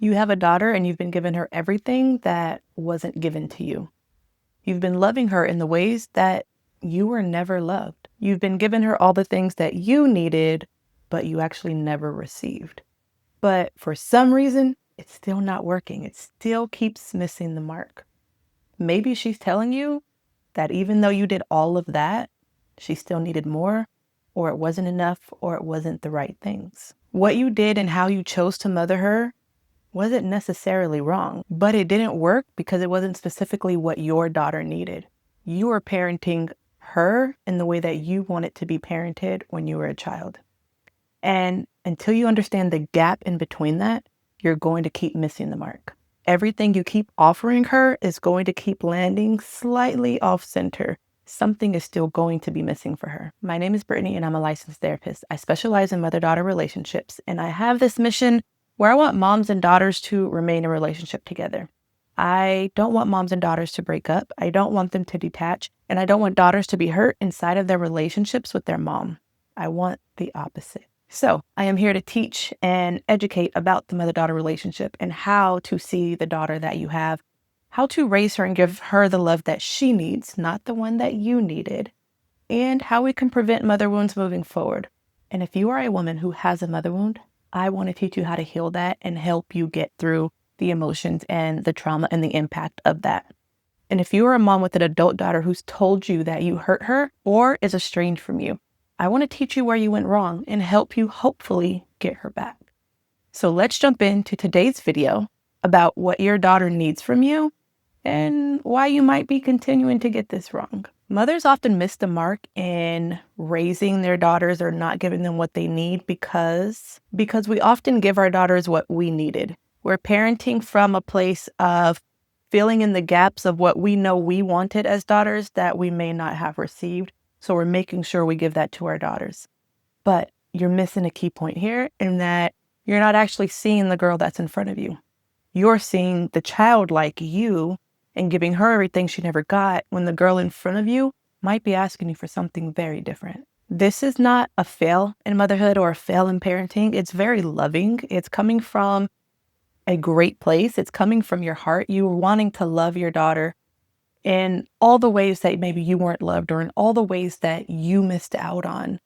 You have a daughter and you've been giving her everything that wasn't given to you. You've been loving her in the ways that you were never loved. You've been giving her all the things that you needed, but you actually never received. But for some reason, it's still not working. It still keeps missing the mark. Maybe she's telling you that even though you did all of that, she still needed more, or it wasn't enough, or it wasn't the right things. What you did and how you chose to mother her wasn't necessarily wrong, but it didn't work because it wasn't specifically what your daughter needed. You were parenting her in the way that you wanted to be parented when you were a child. And until you understand the gap in between that, you're going to keep missing the mark. Everything you keep offering her is going to keep landing slightly off center. Something is still going to be missing for her. My name is Brittany and I'm a licensed therapist. I specialize in mother-daughter relationships and I have this mission where I want moms and daughters to remain in a relationship together. I don't want moms and daughters to break up. I don't want them to detach. And I don't want daughters to be hurt inside of their relationships with their mom. I want the opposite. So I am here to teach and educate about the mother-daughter relationship and how to see the daughter that you have, how to raise her and give her the love that she needs, not the one that you needed, and how we can prevent mother wounds moving forward. And if you are a woman who has a mother wound, I want to teach you how to heal that and help you get through the emotions and the trauma and the impact of that. And if you are a mom with an adult daughter who's told you that you hurt her or is estranged from you, I want to teach you where you went wrong and help you hopefully get her back. So let's jump into today's video about what your daughter needs from you and why you might be continuing to get this wrong. Mothers often miss the mark in raising their daughters or not giving them what they need because we often give our daughters what we needed. We're parenting from a place of filling in the gaps of what we know we wanted as daughters that we may not have received. So we're making sure we give that to our daughters. But you're missing a key point here in that you're not actually seeing the girl that's in front of you. You're seeing the child like you and giving her everything she never got when the girl in front of you might be asking you for something very different. This is not a fail in motherhood or a fail in parenting. It's very loving. It's coming from a great place. It's coming from your heart. You wanting to love your daughter in all the ways that maybe you weren't loved or in all the ways that you missed out on.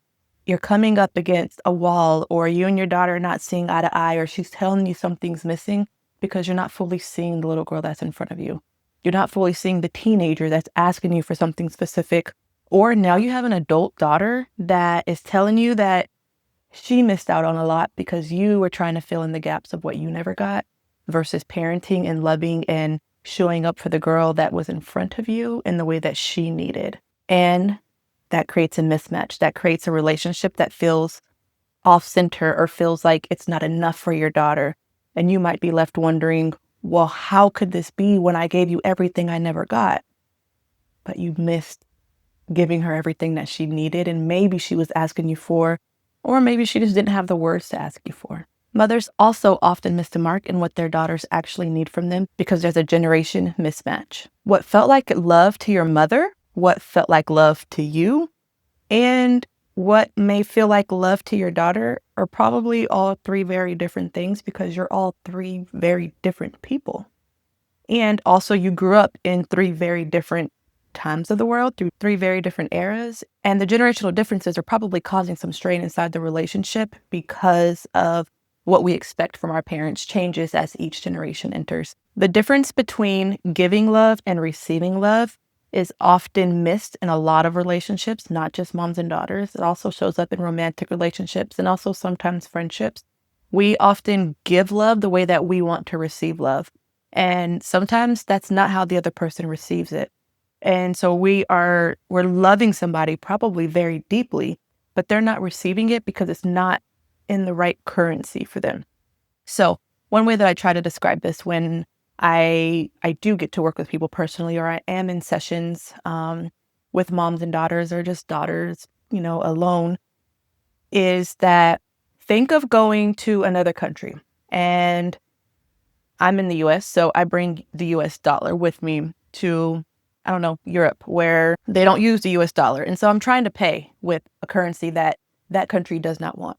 You're coming up against a wall or you and your daughter are not seeing eye to eye or she's telling you something's missing because you're not fully seeing the little girl that's in front of you. You're not fully seeing the teenager that's asking you for something specific. Or now you have an adult daughter that is telling you that she missed out on a lot because you were trying to fill in the gaps of what you never got versus parenting and loving and showing up for the girl that was in front of you in the way that she needed. And that creates a mismatch. That creates a relationship that feels off center or feels like it's not enough for your daughter. And you might be left wondering, well, how could this be when I gave you everything I never got? But you missed giving her everything that she needed. And maybe she was asking you for, or maybe she just didn't have the words to ask you for. Mothers also often miss the mark in what their daughters actually need from them because there's a generation mismatch. What felt like love to your mother, what felt like love to you, and what may feel like love to your daughter are probably all three very different things because you're all three very different people. And also you grew up in three very different times of the world through three very different eras. And the generational differences are probably causing some strain inside the relationship because of what we expect from our parents changes as each generation enters. The difference between giving love and receiving love is often missed in a lot of relationships, not just moms and daughters. It also shows up in romantic relationships and also sometimes friendships. We often give love the way that we want to receive love. And sometimes that's not how the other person receives it. And so we're loving somebody probably very deeply, but they're not receiving it because it's not in the right currency for them. So one way that I try to describe this when I do get to work with people personally, or I am in sessions with moms and daughters or just daughters, alone, is that think of going to another country. And I'm in the US, so I bring the US dollar with me to, I don't know, Europe, where they don't use the US dollar. And so I'm trying to pay with a currency that that country does not want.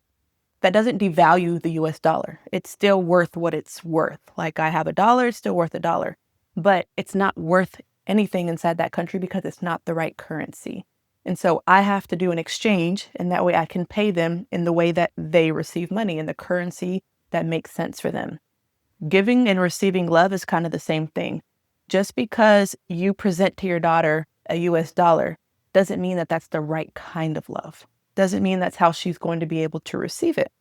That doesn't devalue the US dollar. It's still worth what it's worth. Like I have a dollar, it's still worth a dollar, but it's not worth anything inside that country because it's not the right currency. And so I have to do an exchange, and that way I can pay them in the way that they receive money, in the currency that makes sense for them. Giving and receiving love is kind of the same thing. Just because you present to your daughter a US dollar doesn't mean that that's the right kind of love. Doesn't mean that's how she's going to be able to receive it.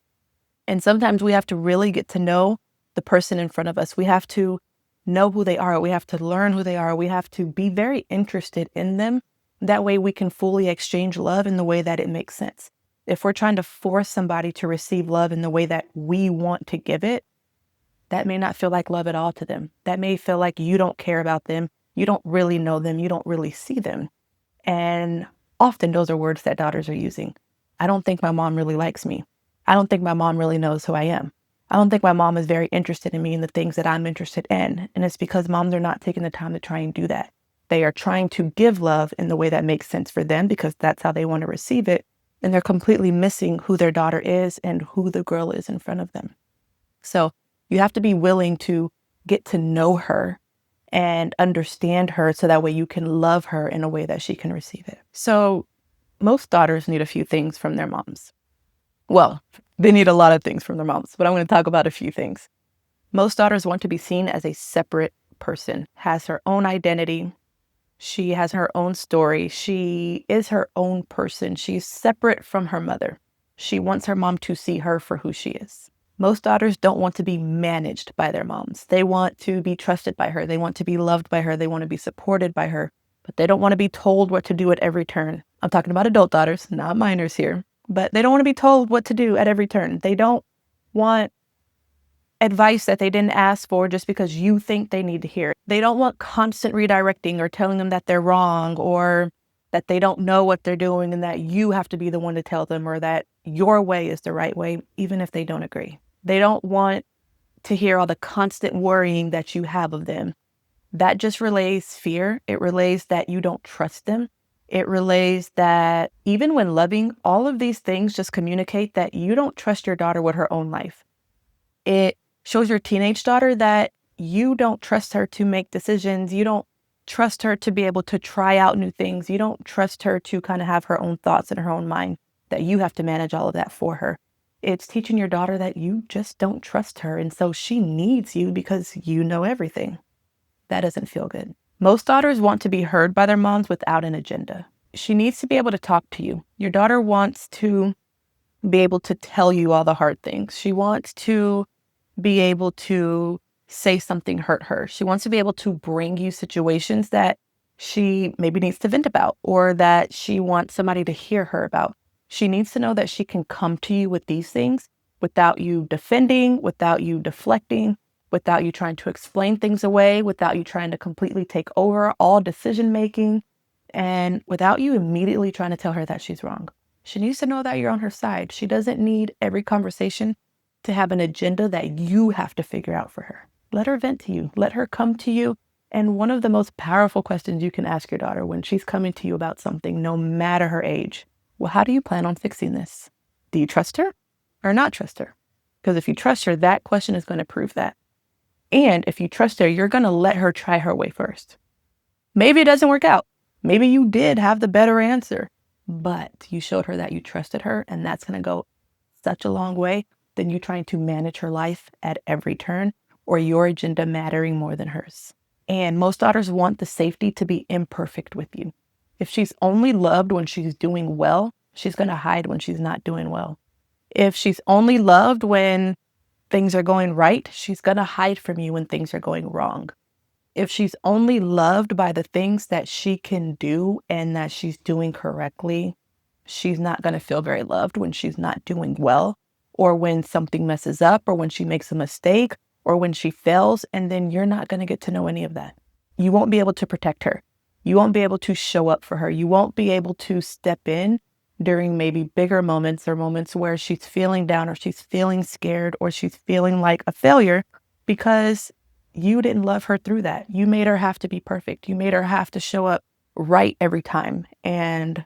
And sometimes we have to really get to know the person in front of us. We have to know who they are. We have to learn who they are. We have to be very interested in them. That way we can fully exchange love in the way that it makes sense. If we're trying to force somebody to receive love in the way that we want to give it, that may not feel like love at all to them. That may feel like you don't care about them. You don't really know them. You don't really see them. And often those are words that daughters are using. I don't think my mom really likes me. I don't think my mom really knows who I am. I don't think my mom is very interested in me and the things that I'm interested in. And it's because moms are not taking the time to try and do that. They are trying to give love in the way that makes sense for them because that's how they want to receive it. And they're completely missing who their daughter is and who the girl is in front of them. So you have to be willing to get to know her and understand her so that way you can love her in a way that she can receive it. So most daughters need a few things from their moms. Well, they need a lot of things from their moms, but I'm going to talk about a few things. Most daughters want to be seen as a separate person, has her own identity. She has her own story. She is her own person. She's separate from her mother. She wants her mom to see her for who she is. Most daughters don't want to be managed by their moms. They want to be trusted by her. They want to be loved by her. They want to be supported by her, but they don't want to be told what to do at every turn. I'm talking about adult daughters, not minors here, but they don't want to be told what to do at every turn. They don't want advice that they didn't ask for just because you think they need to hear it. They don't want constant redirecting or telling them that they're wrong or that they don't know what they're doing and that you have to be the one to tell them or that your way is the right way, even if they don't agree. They don't want to hear all the constant worrying that you have of them. That just relays fear. It relays that you don't trust them. It relays that even when loving, all of these things just communicate that you don't trust your daughter with her own life. It shows your teenage daughter that you don't trust her to make decisions. You don't trust her to be able to try out new things. You don't trust her to kind of have her own thoughts in her own mind, that you have to manage all of that for her. It's teaching your daughter that you just don't trust her. And so she needs you because you know everything. That doesn't feel good. Most daughters want to be heard by their moms without an agenda. She needs to be able to talk to you. Your daughter wants to be able to tell you all the hard things. She wants to be able to say something hurt her. She wants to be able to bring you situations that she maybe needs to vent about or that she wants somebody to hear her about. She needs to know that she can come to you with these things without you defending, without you deflecting, without you trying to explain things away, without you trying to completely take over all decision making, and without you immediately trying to tell her that she's wrong. She needs to know that you're on her side. She doesn't need every conversation to have an agenda that you have to figure out for her. Let her vent to you. Let her come to you. And one of the most powerful questions you can ask your daughter when she's coming to you about something, no matter her age, well, how do you plan on fixing this? Do you trust her or not trust her? Because if you trust her, that question is going to prove that. And if you trust her, you're going to let her try her way first. Maybe it doesn't work out. Maybe you did have the better answer, but you showed her that you trusted her, and that's going to go such a long way than you trying to manage her life at every turn or your agenda mattering more than hers. And most daughters want the safety to be imperfect with you. If she's only loved when she's doing well, she's going to hide when she's not doing well. If she's only loved when things are going right, she's going to hide from you when things are going wrong. If she's only loved by the things that she can do and that she's doing correctly, she's not going to feel very loved when she's not doing well, or when something messes up, or when she makes a mistake, or when she fails, and then you're not going to get to know any of that. You won't be able to protect her. You won't be able to show up for her. You won't be able to step in during maybe bigger moments or moments where she's feeling down or she's feeling scared or she's feeling like a failure because you didn't love her through that. You made her have to be perfect. You made her have to show up right every time. And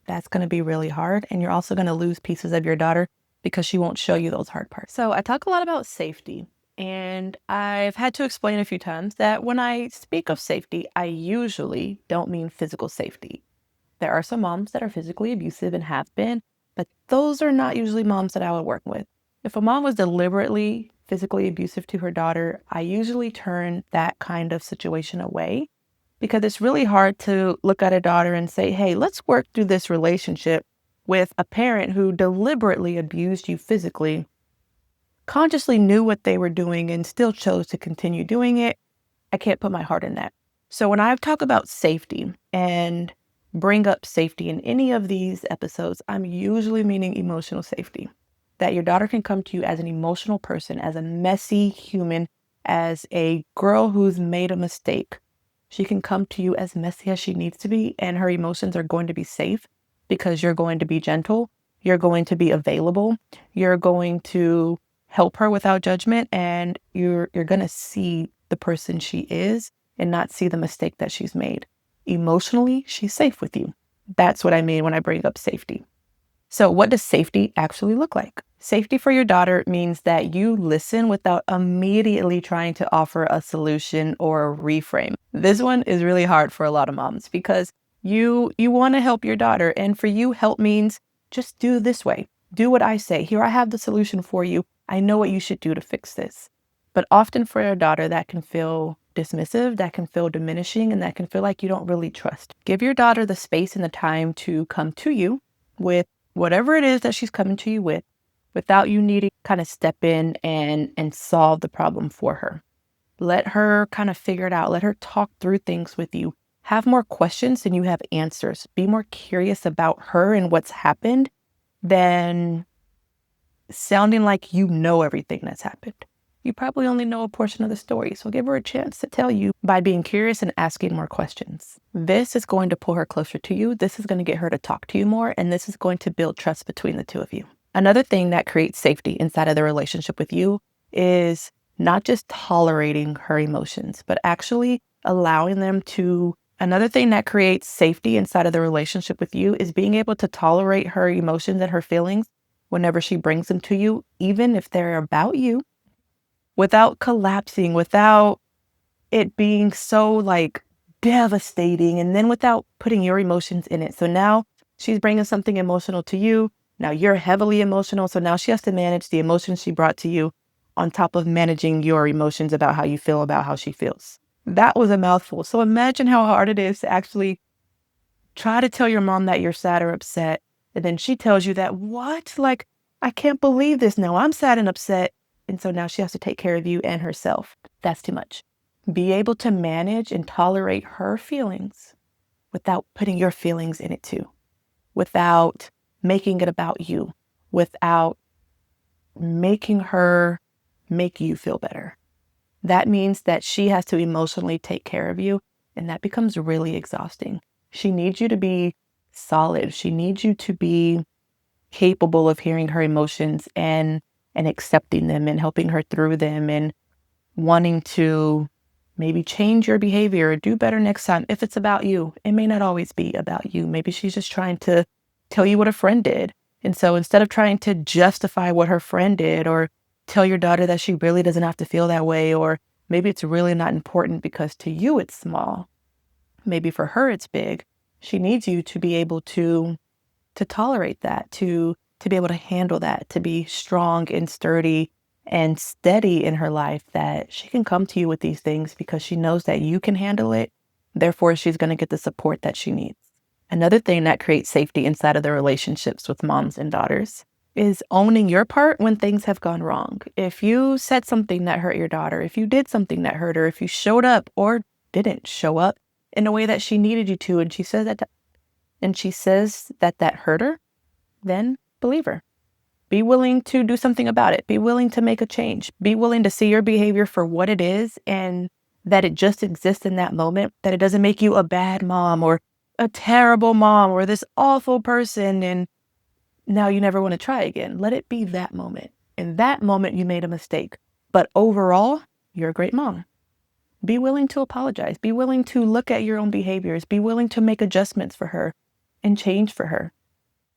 that's going to be really hard. And you're also going to lose pieces of your daughter because she won't show you those hard parts. So I talk a lot about safety, and I've had to explain a few times that when I speak of safety, I usually don't mean physical safety. There are some moms that are physically abusive and have been, but those are not usually moms that I would work with. If a mom was deliberately physically abusive to her daughter, I usually turn that kind of situation away because it's really hard to look at a daughter and say, hey, let's work through this relationship with a parent who deliberately abused you physically, consciously knew what they were doing and still chose to continue doing it. I can't put my heart in that. So when I talk about safety and bring up safety in any of these episodes, I'm usually meaning emotional safety. That your daughter can come to you as an emotional person, as a messy human, as a girl who's made a mistake. She can come to you as messy as she needs to be, and her emotions are going to be safe because you're going to be gentle, you're going to be available, you're going to help her without judgment, and you're going to see the person she is and not see the mistake that she's made. Emotionally, she's safe with you. That's what I mean when I bring up safety. So what does safety actually look like? Safety for your daughter means that you listen without immediately trying to offer a solution or a reframe. This one is really hard for a lot of moms because you want to help your daughter, and for you, help means just do this way. Do what I say. Here, I have the solution for you. I know what you should do to fix this. But often for your daughter, that can feel dismissive, that can feel diminishing, and that can feel like you don't really trust. Give your daughter the space and the time to come to you with whatever it is that she's coming to you with, without you needing to kind of step in and solve the problem for her. Let her kind of figure it out. Let her talk through things with you. Have more questions than you have answers. Be more curious about her and what's happened than sounding like you know everything that's happened. You probably only know a portion of the story, so give her a chance to tell you by being curious and asking more questions. This is going to pull her closer to you. This is going to get her to talk to you more, and this is going to build trust between the two of you. Another thing that creates safety inside of the relationship with you is not just tolerating her emotions, but actually allowing them to. Another thing that creates safety inside of the relationship with you is being able to tolerate her emotions and her feelings whenever she brings them to you, even if they're about you, without collapsing, without it being so like devastating, and then without putting your emotions in it. So now she's bringing something emotional to you. Now you're heavily emotional. So now she has to manage the emotions she brought to you on top of managing your emotions about how you feel about how she feels. That was a mouthful. So imagine how hard it is to actually try to tell your mom that you're sad or upset. And then she tells you that, what? Like, I can't believe this. Now I'm sad and upset. And so now she has to take care of you and herself. That's too much. Be able to manage and tolerate her feelings without putting your feelings in it too, without making it about you, without making her make you feel better. That means that she has to emotionally take care of you, and that becomes really exhausting. She needs you to be solid. She needs you to be capable of hearing her emotions and accepting them and helping her through them and wanting to maybe change your behavior or do better next time. If it's about you, it may not always be about you. Maybe she's just trying to tell you what a friend did. And so instead of trying to justify what her friend did or tell your daughter that she really doesn't have to feel that way, or maybe it's really not important because to you it's small, maybe for her it's big. She needs you to be able to tolerate that, to be able to handle that, to be strong and sturdy and steady in her life, that she can come to you with these things because she knows that you can handle it. Therefore, she's going to get the support that she needs. Another thing that creates safety inside of the relationships with moms and daughters is owning your part when things have gone wrong. If you said something that hurt your daughter, if you did something that hurt her, if you showed up or didn't show up in a way that she needed you to, and she says that hurt her, then believe her. Be willing to do something about it. Be willing to make a change. Be willing to see your behavior for what it is and that it just exists in that moment, that it doesn't make you a bad mom or a terrible mom or this awful person and now you never want to try again. Let it be that moment. In that moment, you made a mistake. But overall, you're a great mom. Be willing to apologize. Be willing to look at your own behaviors. Be willing to make adjustments for her and change for her.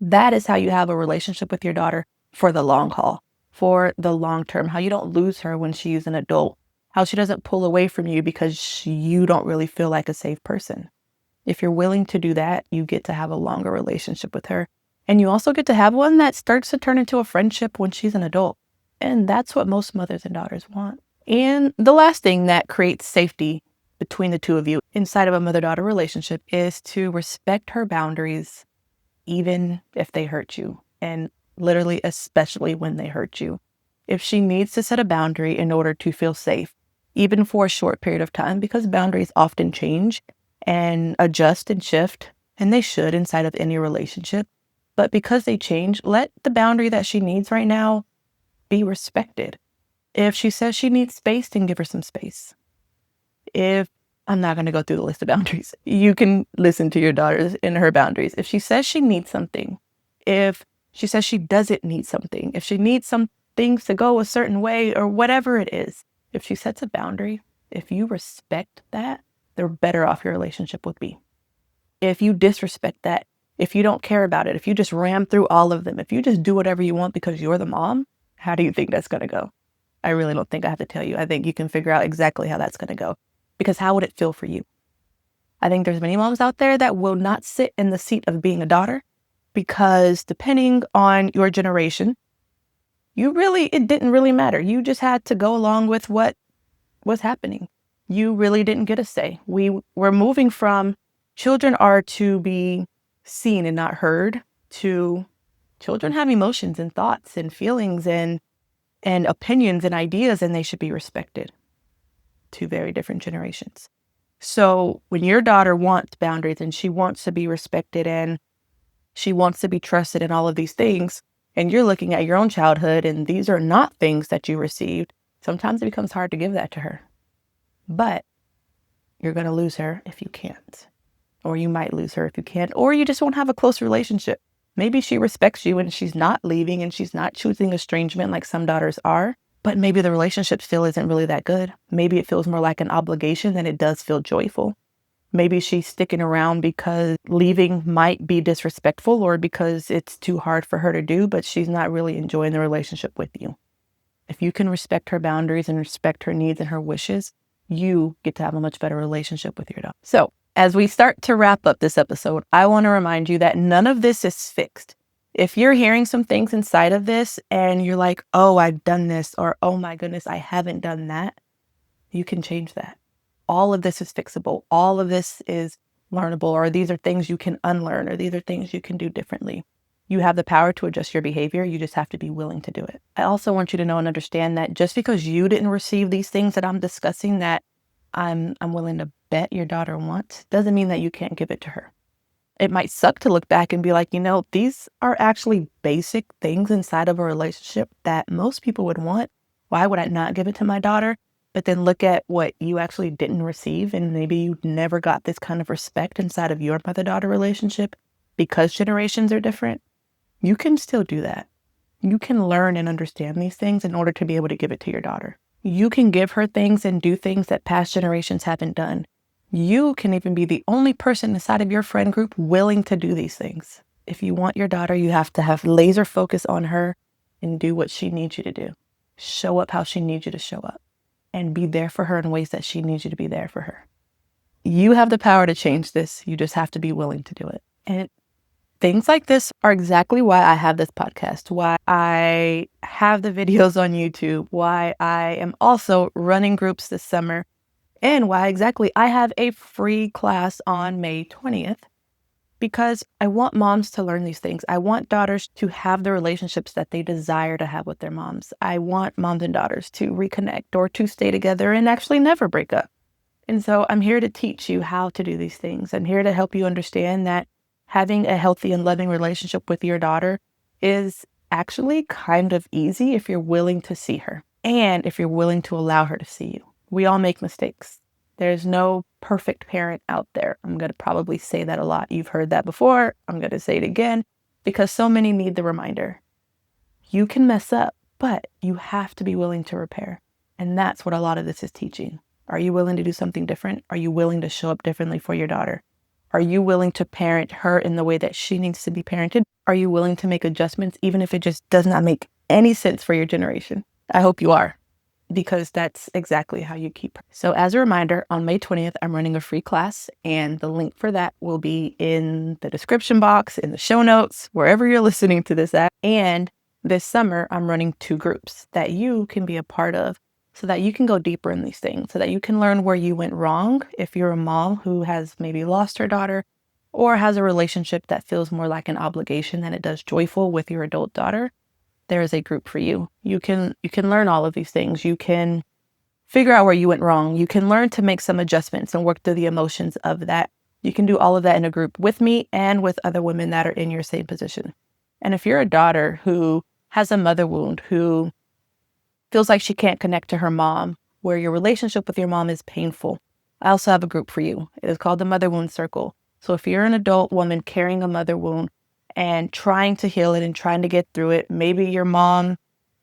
That is how you have a relationship with your daughter for the long haul, for the long term, how you don't lose her when she's an adult, how she doesn't pull away from you because you don't really feel like a safe person. If you're willing to do that, you get to have a longer relationship with her. And you also get to have one that starts to turn into a friendship when she's an adult. And that's what most mothers and daughters want. And the last thing that creates safety between the two of you inside of a mother-daughter relationship is to respect her boundaries, even if they hurt you. And literally, especially when they hurt you. If she needs to set a boundary in order to feel safe, even for a short period of time, because boundaries often change and adjust and shift, and they should inside of any relationship. But because they change, let the boundary that she needs right now be respected. If she says she needs space, then give her some space. If I'm not going to go through the list of boundaries, you can listen to your daughter and her boundaries. If she says she needs something, if she says she doesn't need something, if she needs some things to go a certain way or whatever it is, if she sets a boundary, if you respect that, the better off your relationship would be. If you disrespect that, if you don't care about it, if you just ram through all of them, if you just do whatever you want because you're the mom, how do you think that's going to go? I really don't think I have to tell you. I think you can figure out exactly how that's going to go. Because how would it feel for you? I think there's many moms out there that will not sit in the seat of being a daughter because depending on your generation, it didn't really matter. You just had to go along with what was happening. You really didn't get a say. We were moving from children are to be seen and not heard to children have emotions and thoughts and feelings and opinions and ideas, and they should be respected. Two very different generations. So when your daughter wants boundaries and she wants to be respected and she wants to be trusted and all of these things, and you're looking at your own childhood and these are not things that you received, sometimes it becomes hard to give that to her. But you're going to lose her if you can't. Or you might lose her if you can't. Or you just won't have a close relationship. Maybe she respects you and she's not leaving and she's not choosing estrangement like some daughters are. But maybe the relationship still isn't really that good. Maybe it feels more like an obligation than it does feel joyful. Maybe she's sticking around because leaving might be disrespectful or because it's too hard for her to do, but she's not really enjoying the relationship with you. If you can respect her boundaries and respect her needs and her wishes, you get to have a much better relationship with your dog. So as we start to wrap up this episode, I want to remind you that none of this is fixed. If you're hearing some things inside of this and you're like, oh, I've done this, or oh my goodness, I haven't done that, you can change that. All of this is fixable. All of this is learnable, or these are things you can unlearn, or these are things you can do differently. You have the power to adjust your behavior. You just have to be willing to do it. I also want you to know and understand that just because you didn't receive these things that I'm discussing that I'm willing to bet your daughter wants, doesn't mean that you can't give it to her. It might suck to look back and be like, these are actually basic things inside of a relationship that most people would want. Why would I not give it to my daughter? But then look at what you actually didn't receive, and maybe you never got this kind of respect inside of your mother-daughter relationship because generations are different. You can still do that. You can learn and understand these things in order to be able to give it to your daughter. You can give her things and do things that past generations haven't done. You can even be the only person inside of your friend group willing to do these things. If you want your daughter, you have to have laser focus on her and do what she needs you to do. Show up how she needs you to show up and be there for her in ways that she needs you to be there for her. You have the power to change this. You just have to be willing to do it. And things like this are exactly why I have this podcast, why I have the videos on YouTube, why I am also running groups this summer, and why exactly I have a free class on May 20th, because I want moms to learn these things. I want daughters to have the relationships that they desire to have with their moms. I want moms and daughters to reconnect or to stay together and actually never break up. And so I'm here to teach you how to do these things. I'm here to help you understand that having a healthy and loving relationship with your daughter is actually kind of easy if you're willing to see her and if you're willing to allow her to see you. We all make mistakes. There's no perfect parent out there. I'm going to probably say that a lot. You've heard that before. I'm going to say it again because so many need the reminder. You can mess up, but you have to be willing to repair. And that's what a lot of this is teaching. Are you willing to do something different? Are you willing to show up differently for your daughter? Are you willing to parent her in the way that she needs to be parented? Are you willing to make adjustments even if it just does not make any sense for your generation. I hope you are, because that's exactly how you keep her. So as a reminder, on May 20th, I'm running a free class, and the link for that will be in the description box, in the show notes, wherever you're listening to this at. And this summer, I'm running 2 groups that you can be a part of so that you can go deeper in these things, so that you can learn where you went wrong if you're a mom who has maybe lost her daughter or has a relationship that feels more like an obligation than it does joyful with your adult daughter. There is a group for you. You can learn all of these things. You can figure out where you went wrong. You can learn to make some adjustments and work through the emotions of that. You can do all of that in a group with me and with other women that are in your same position. And if you're a daughter who has a mother wound, who feels like she can't connect to her mom, where your relationship with your mom is painful, I also have a group for you. It is called the Mother Wound Circle. So if you're an adult woman carrying a mother wound and trying to heal it and trying to get through it, maybe your mom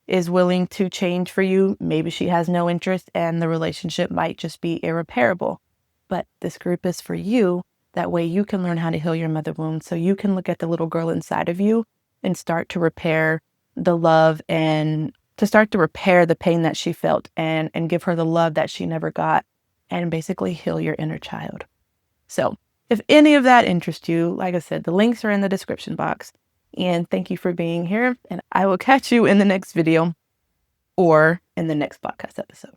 is willing to change for you. Maybe she has no interest and the relationship might just be irreparable. But this group is for you. That way you can learn how to heal your mother wound, so you can look at the little girl inside of you and start to repair the love and to start to repair the pain that she felt and give her the love that she never got and basically heal your inner child. So if any of that interests you, like I said, the links are in the description box. And thank you for being here. And I will catch you in the next video or in the next podcast episode.